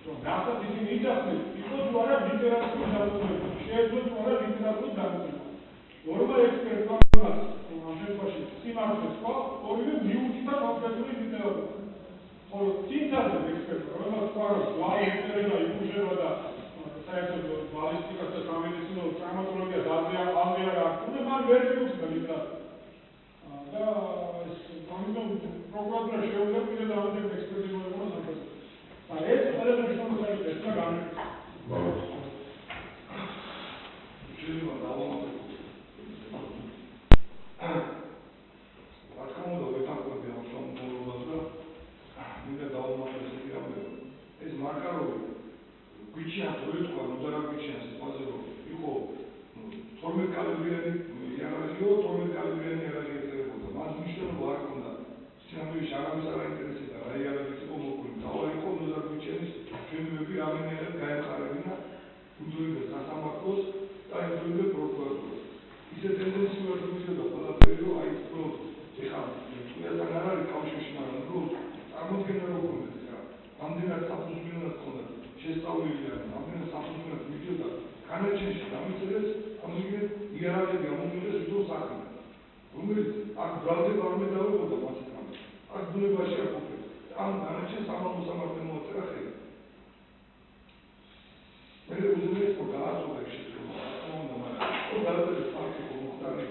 რომ ნახოთ ისინი იცავდნენ, იყო თუ არა ლიტერატურის დამოკიდებულება, შეეძლო თუ არა ლიტერატურის დამოკიდებულება. ორმა ექსპერტმა ამ შემთხვევაში სიმართლე თქვა, ორივე მიუთითა კონკრეტული ლიტერატურა. ხოლო ცინცაძე ექსპერტმა, რომელმაც თქვა, რომ გვარი ეწერება, იკუშება და საერთოდ ბალისტიკას და სამედიცინო ტრამატოლოგიას აზრი არ აქვს, მან ვერ მიუთითა ლიტერატურა. და ამიტომ პროკურატურა შეუძლია კიდევ რამდენიმე ექსპერტი მოეყოლოს ამ პროცესს. ეს ყველაფერი შემოსავლით ერთმა გამეფება. შეიძლება დავამატო. რა თქმა უნდა, ვეთანხმები ამ სამომავლობას და მინდა დავამატო ესეთი რამე. ეს მარკაროვი გვიჩიან თუ ეთქვა, რომ და რა გვიჩიან სიტყვაზე რომ იყო 12 კალიბრიანი იარაღიო, 12 კალიბრიანი იარაღი ეწერებოდა. მას მნიშვნელობა არ ჰქონდა. სინამდვილეში არავის არ აინტერესებდა რა იარაღიც იყო მოკლული. თავი იყო ნოზარ გვიჩენის ჩვენებები რამდენად გაემყარებინა იმდროინდელ სასამართლოს და იმდროინდელ პროკურატურას. ისე ტენდენციურად მივიდა ყველაფერი, რომ აი თქო ეხლა ყველასთან არ არის კავშირში, მაგრამ რომ წარმოდგენა რო გქონდეს რა. ამდენად საფუძვლიანად ჰქონდა შესწავლილი და ამდენად საფუძვლიანად მიდიოდა განაჩენში გამიწერეს ამიგე იარაღები ამოგვიდეს ვითომ საქმე. რომელიც აქ ბრალდება არ მედავებოდა მასთან. აქ ბუნებაში არ ყოფილა. ამ განაჩენს ამავე სამართლე მოაწერა ხელი. მე უზრუნველს ხო გააზრდა შეცდომა. თქონდა მაგრამ ხო დაწერეს ფაქტი მომხდარი.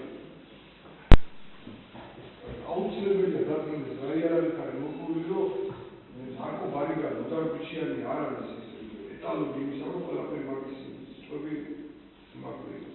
აუცილებელია დადგენილდეს რა იარაღით არის მოკლული, რომ მარკო ბარიგა ნოდარ გუჩიანი არ არის ეს ეტალონი იმისა, რომ ყველაფერი მაგის სიტყვები სიმართლე იყო.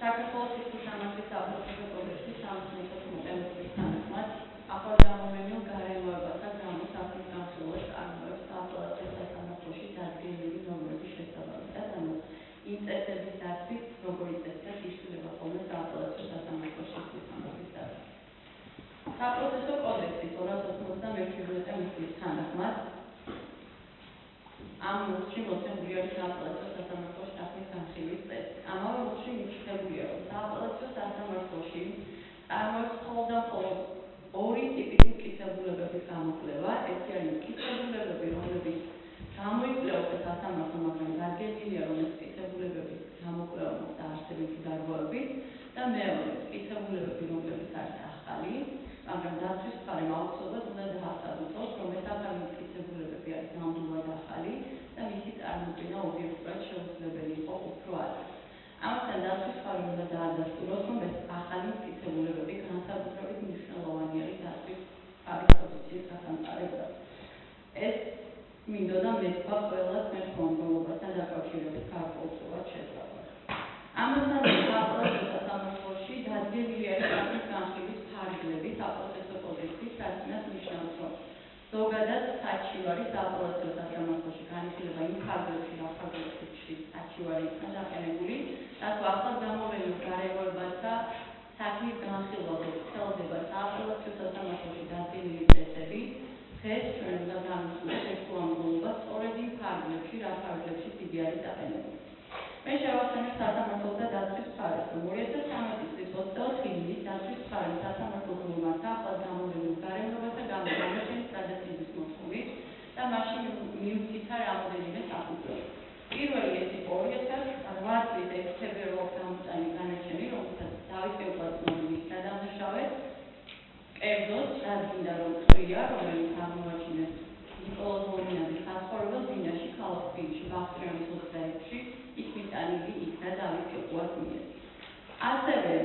საქართველოს სამართლის აპროცესო კოდექსის 63 მოტივების თანახმად ახალგამომენილ გარემოებათა გამო სახლის განხილვას წარმოებს სააპელაციო სასამართლოში დადგენილი ნორმების შესაბამისად, ანუ იმ წესების დაცვით, როგორი წესად იშლება ხოლმე სააპელაციო სასამართლოში სამართლის დაცვა. საპროცესო კოდექსის 291 მის თანახმად ამ მუხში მოცემული არის სააპელაციო სასამართლოში სახლის განხილვის წესი. ამავე მუხში მითითებულია, რომ სააპელაციო სასამართლოში წარმოებს მხოლოდ და მხოლოდ ორი ტიპის მტკიცებულებების გამოკვლევა. ეს არის მტკიცებულებები, რომლებიც გამოიკვლევდა სასამართლო, მაგრამ დადგენილია, რომ ეს მტკიცებულებების გამოკვლევა მოხდა არსებითი დარღვევებით და მეორე მტკიცებულებები, რომლებიც არის ახალი, მაგრამ დაცვის მხარემ აუცილებლად უნდა დაასაბუთოს, რომ ეს ახალი მტკიცებულებები არის ნამდვილად ახალი და მისი წარმოქმნა ობიექტურად შეუძლებელი იყო უფრო ადრე. ამიტომ დაცვის მხარემ უნდა დაადასტუროს, რომ ეს ახალი მტკიცებულებები განსაკუთრებით მნიშვნელოვანი არის დაცვის მხარის პოზიციის გასამყარებლად. ეს მინდოდა მეთქვა ყველა წმენდ მომგებლობასთან დაკავშირებით გარკვეულწილად შესაძლოა. ამასთან სააპელაციო სასამართლოში დადგენილი არის სახლის განხილვის ფარგლები საპროცესო კოდექსის, რაც ნიშნავს, რომ ზოგადად საჩივარი სააპელაციო სასამართლოში განიხილება იმ ფარგლებში, რა ფარგლებში საჩივარი იქნა დაყენებული, რაც ახალ გამოვლენილ გარემოებათა სახლის განხილვაზე ვრცელდება სააპელაციო სასამართლოში დადგენილი წესები. დღეს ჩვენ უნდა განვიხილოთ ეს უამბულობა სწორედ იმ ფარგლებში, რა ფარგლებშიც იგი არის დაყენებული. მე შევახსენებ სასამართლოს და დაცვის მხარეს, რომ 2013 წლის 24 ივნისს დაცვის მხარემ სასამართლოს მიმართა ახალ გამოვლენილ გარემოებათა გამო განაჩენის გადაცემის მოთხოვნით და მაშინ მიუთითა რამდენიმე საფუძველი. პირველი ეს იყო 2008 წლის 6 თებერვალს გამოტანი განაჩენი, რომელსაც დავით კეუკვაძე გადამნაშავეთ. კერძოდ დადგინდა, რომ ხვრია, რომელიც აღმოაჩინეს ნიკოლოზ ლომინაძის საცხოვრებელ ბინაში ქალაქ თბილისში, ბახტრიანის 26-ში, იქ მიტანილი იქნა დავით კეუკვას მიერ. ასევე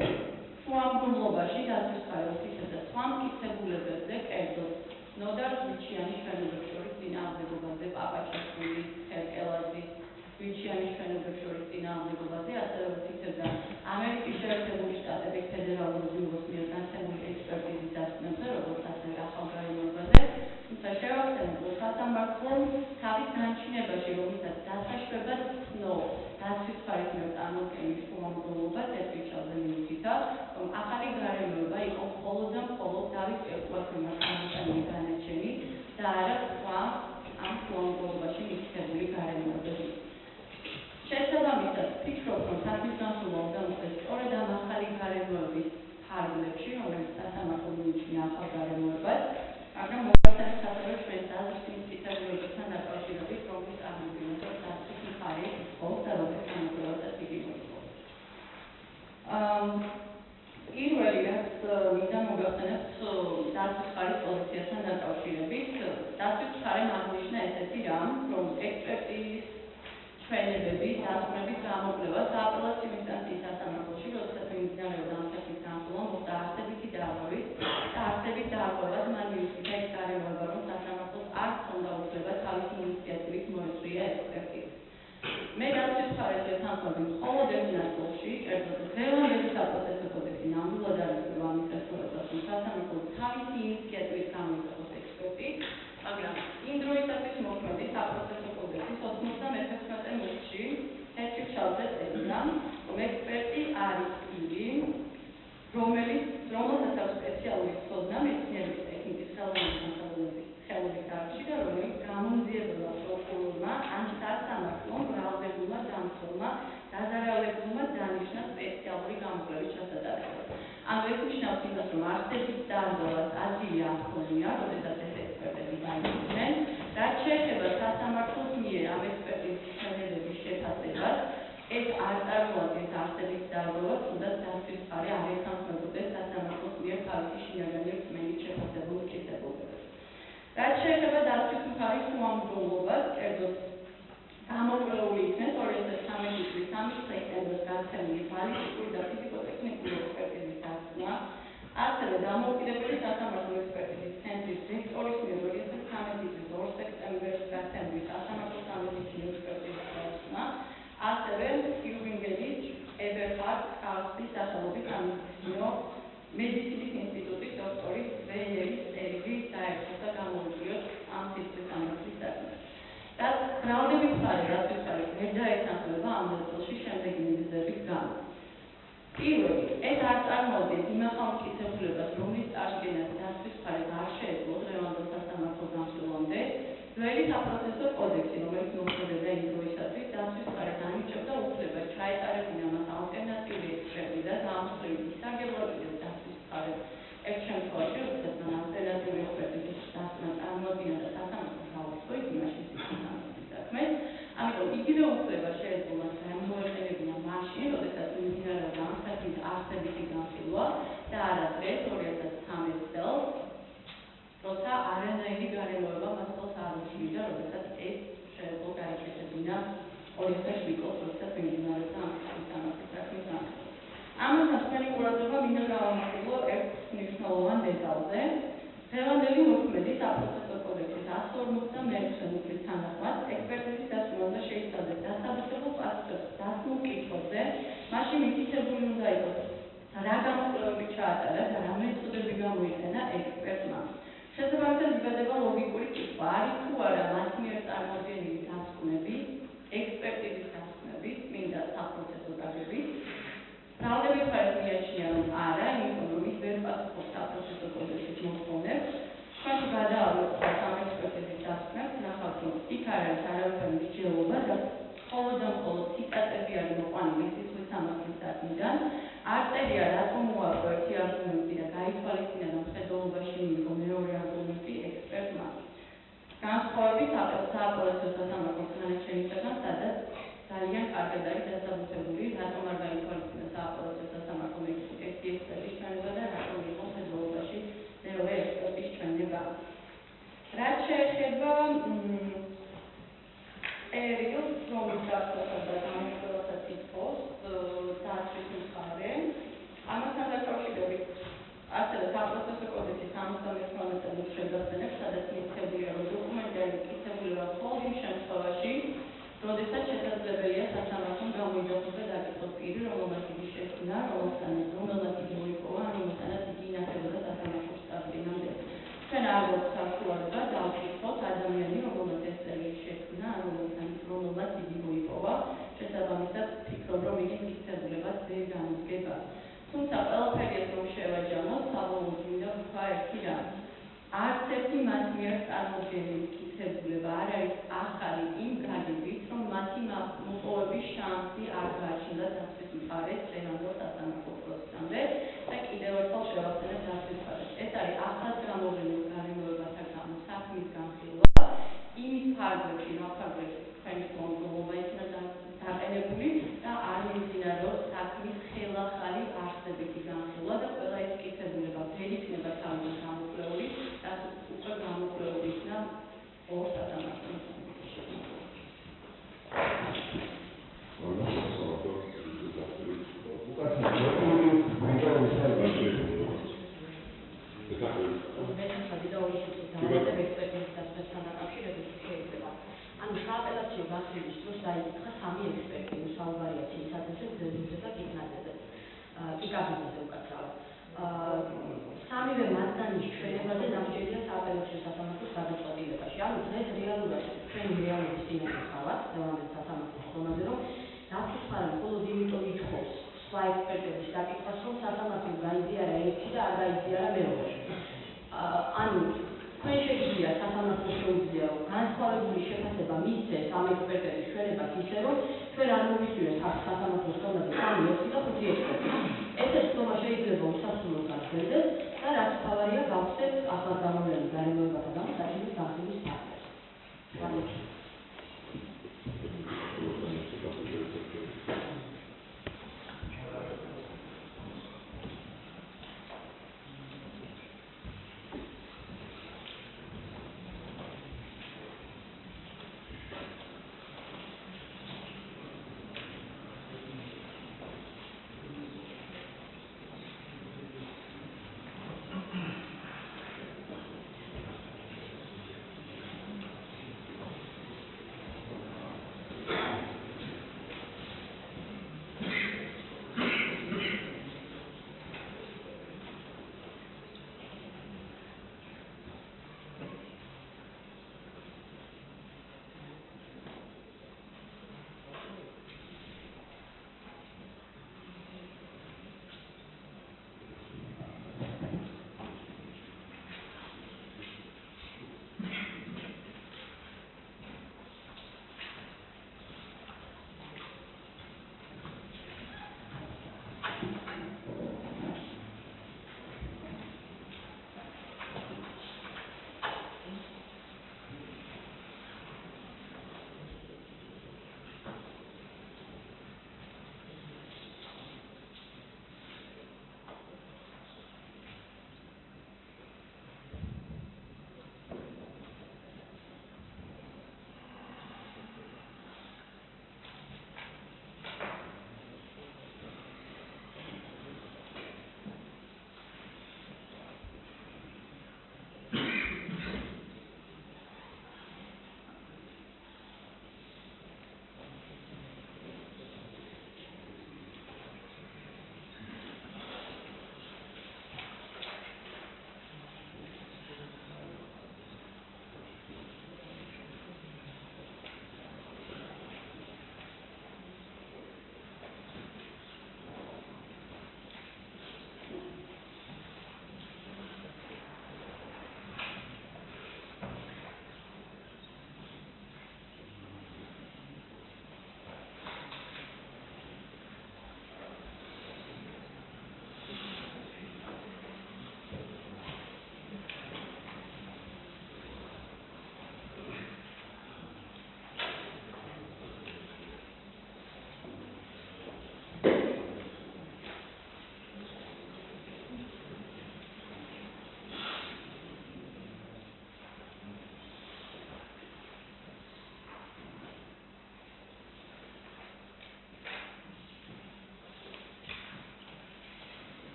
შუამდგომლობაში დაცვის მხარეს და სხვა მტკიცებულებებზე, კერძოდ ნოდარ გვიჩიანის ჩვეულებებს შორის წინააღმდეგობაზე, პაპაჩაშვილის, ხერკელაძის, გვიჩიანის ჩვეულებებს შორის წინააღმდეგობაზე, ასევე უთითებდა ამერიკის შეერთებული შტატების ფედერალური ბიუროს მიერ განხილული ექსპერტიზის დასკვნებზე, როგორც ასევე ახალ გარემოებაზე. თუმცა შევახსენებ, რომ სასამართლომ თავის განჩინებაში, რომელსაც დასაშვებად ცნობს დაცვის მხარის მიერ წარმოქმნილი შუამდგომლობას, ეს რჩევაზე მიუთითა, რომ ახალი გარემოება იყო მხოლოდ და მხოლოდ დავით კეუკვას მიმართ გამოტანილი განაჩენი და არა სხვა ამ შუამდგომლობაში მითითებული გარემოებები. შესაბამისად ჩვენებების, დასკვნების გამოკვლევა სააპელაციო ინსტანციის სასამართლოში, როდესაც მიმდინარეობდა ამ საქმის განხილვა, მოხდა არსებითი დარღვევის და არსებით დარღვევად მან მიუთითა ის გარემოება, რომ სასამართლოს არ ჰქონდა უფლება თავისი ინიციატივით მოეწვია ექსპერტიზა. მე დაცვის მხარეს ვეთანხმები მხოლოდ ერთ ნაწილში, კერძოდ დღევანდელი საპროცესო კოდექსი ნამდვილად არ იძლევა ამის შესრულებას, რომ სასამართლოს თავისი ინიციატივით გამოიცხადოს ექსპერტი, მაგრამ იმ დროისათვის მოქმედი საპროცესო კოდექსის 91 მუხლში თეთრი ჩავწერთ ეცდა, რომ ექსპერტი არის იგი, რომელსაც აქვს სპეციალური ცოდნა მეცნიერების ტექნიკის ხელოვნების დარგში და რომელიც გამომძიებელმა პროკურორმა ან სასამართლომ ბრალდებულმა დამცველმა დაზარალებულმა დანიშნა სპეციალური გამოკვლევის ჩასატარებლად. ანუ ეს ნიშნავს იმას, რომ არსებით დარღვევას ადგილი არ ჰქონია, როდესაც ეს ექსპერტები დაინიშნენ, რაც შეეხება სასამართლოს მიერ ამ ექსპერტიზის შედეგების შეფასებას, ეს არ წარმოადგენს არსებით დარღვევას, თუნდაც დაცვის მხარე არ ეთანხმებოდეს სასამართლოს მიერ თავისი შინაგანი რწმენით შეფასებულ მტკიცებულებებს. რაც შეეხება დაცვის მხარის უამბოლობას, კერძოდ გამოკვლეული იქნეს 2013 წლის 3 სექტემბერს გაცემული ბალისტიკური და ფიზიკო-ტექნიკური ექსპერტიზის დასკვნა, ასევე დამოუკიდებელი სასამართლო ექსპერტიზის ცენტრის დირექტორის მიერ 2013 წლის 2 სექტემბერს გაცემული სასამართლო სამედიცინო ექსპერტიზის დასკვნა, ასევე ტიუბინგენის ებერჰარდ კარლსის სახელობის მედიცინის ინსტიტუტის დოქტორის ვენერის წერილი დაერთოს და გამოვიძიოთ ამ სიტყვის სამართლის საქმეს. რაც ბრალდების მხარე დაცვის მხარე ვერ დაეთანხმება ამ ნაწილში შემდეგი მიზეზების გამო. პირველი, ეს არ წარმოადგენს იმახავ მტკიცებულებას, რომლის წარდგენას დაცვის მხარეს არ შეეძლო დღევანდელ სასამართლო განხილვამდე, ძველი საპროცესო კოდექსი, რომელიც მოქმედებდა იმ დროისათვის, დაცვის მხარეს ანიჭებდა უფლებას ჩაეტარებინა მას ალტერნატიული ექსპერტიზა და ამხრივ ისარგებლოებიდეს დაცვის მხარეს. ერთ შემთხვევაში, როდესაც მან ალტერნატიული ექსპერტიზის დასკვნა წარმოადგინა და სასამართლო გაუწყო იქ იმაში სამართლის საქმეს, ამიტომ იგივე უფლება შეეძლო მას გამოეყენებინა მაშინ, როდესაც მიმდინარეობდა ამ საქმის არსებითი განხილვა და არა დღეს 2013 წელს, როცა არანაირი გარემოება მას ხელს არ უშლიდა, როდესაც ეს შეეძლო გაეკეთებინა 2007 წელს, როდესაც მიმდინარეობდა ამ სამართლის საქმის განხილვა. ამასთან თქვენი ყურადღება მინდა გავამახვილო ერთ მნიშვნელოვან დეტალზე. დღევანდელი მოქმედი საპროცესო კოდექსის 152 მუხლის თანახმად, ექსპერტიზის დასკვნა უნდა შეიცავდეს დასაბუთებულ პასუხებს დასმულ კითხვებზე, მაშინ მითითებული უნდა იყოს რა გამოკვლევები ჩაატარა და რა მეთოდები გამოიყენა ექსპერტმა. შესაბამისად იბადება ლოგიკური კითხვა, არის თუ არა მათ მიერ წარმოდგენილი დასკვნები, ექსპერტიზის დასკვნები, წმინდა საპროცესო დაგებით. ბრალდების მხარეს მიაჩნია, რომ არა, იმიტომ რომ ის ვერ პასუხობს საპროცესო კოდექსის მოთხოვნებს. თქვენ გადაავლეთ ამ ექსპერტიზის დასკვნებს, ნახავთ, რომ იქ არ არის არავითარი მსჯელობა და მხოლოდ და მხოლოდ ციტატები არის მოყვანილი სიტყვის სამართლის საქმიდან. არ წერია რატომ უარყო ერთი არგუმენტი და გაითვალისწინა და მხედველობაში მიიღო მეორე არგუმენტი ექსპერტმა. განსხვავებით სააპელაციო სასამართლოს განაჩენისაგან, სადაც ძალიან კარგად არის დასაბუთებული, რატომ არ გაითვალისწინა სააპელაციო სასამართლომ ერთი ექსპერტის ჩვენება და რატომ მიიღო მხედველობაში მეორე ექსპერტის ჩვენება. რაც შეეხება წერილს, რომელიც გასწორდა გამოკვლევასაც ითხოვს დაცვის მხარე, ამასთან დაკავშირებით ასევე საპროცესო კოდექსის 71 მუხლს შეგახსენებთ, სადაც მითითებულია, რომ დოკუმენტი არის მტკიცებულება მხოლოდ იმ შემთხვევაში, როდესაც შესაძლებელია სასამართლომ გამოიძახოს და დაკითხოს პირი, რომელმაც იგი შექმნა, რომელმაც იგი მოიპოვა, ან რომელთანაც იგი ინახებოდა სასამართლოს წარდგენამდე. ჩვენ არ გვაქვს საშუალება დავკითხოთ ადამიანი, რომელმაც ეს წერილი შექმნა, ან რომელმაც იგი მოიპოვა, შესაბამისად ვფიქრობ, რომ იგი მტკიცებულებას ვერ გამოდგება. თუმცა ყველაფერი ეს რომ შევაჯამოთ, საბოლოოდ მინდა ვთქვა ერთი რამ. არც ერთი მათ მიერ წარმოდგენილი მტკიცებულება არ არის ახალი იმ გაგებით, რომ მათი მოპოვების შანსი არ გააჩნდა დაცვის მხარეს დღევანდელ სასამართლო პროცესამდე და კიდევ ერთხელ შევახსენებ დაცვის მხარეს. ეს არის ახლად გამოვლენილ გარემოებათა გამო საქმის განხილვა იმის ფარგლებში, რა ფარგლებში თქვენი კონტროლობა იქნა დაყენებული და არ მიმდინარეობს საქმის ხელახალი არსებითი განხილვა და ყველა ეს მტკიცებულება ვერ იქნება თავიდან გამოკვლეული, რაც უკვე გამოკვლეული იქნა ორ სასამართლო ინსტანციაში. არ აიზიარა მეროვაში. ანუ თქვენ შეგიძლია სასამართლოს შეუძლია რომ განსხვავებული შეფასება მისცეს ამ ექსპერტების ჩვენებას ისე რომ ჩვენ არ მოვისურვეთ სასამართლოს თორმეტ 3, 4 და 5 ექსპერტი. ესეც თქმა შეიძლება უსასრულო გახდეს და რაც თავარია გავხსნათ ახალგამოვლენილ გარემოებათა გამო საჭირო განხილვის ფაქტებს.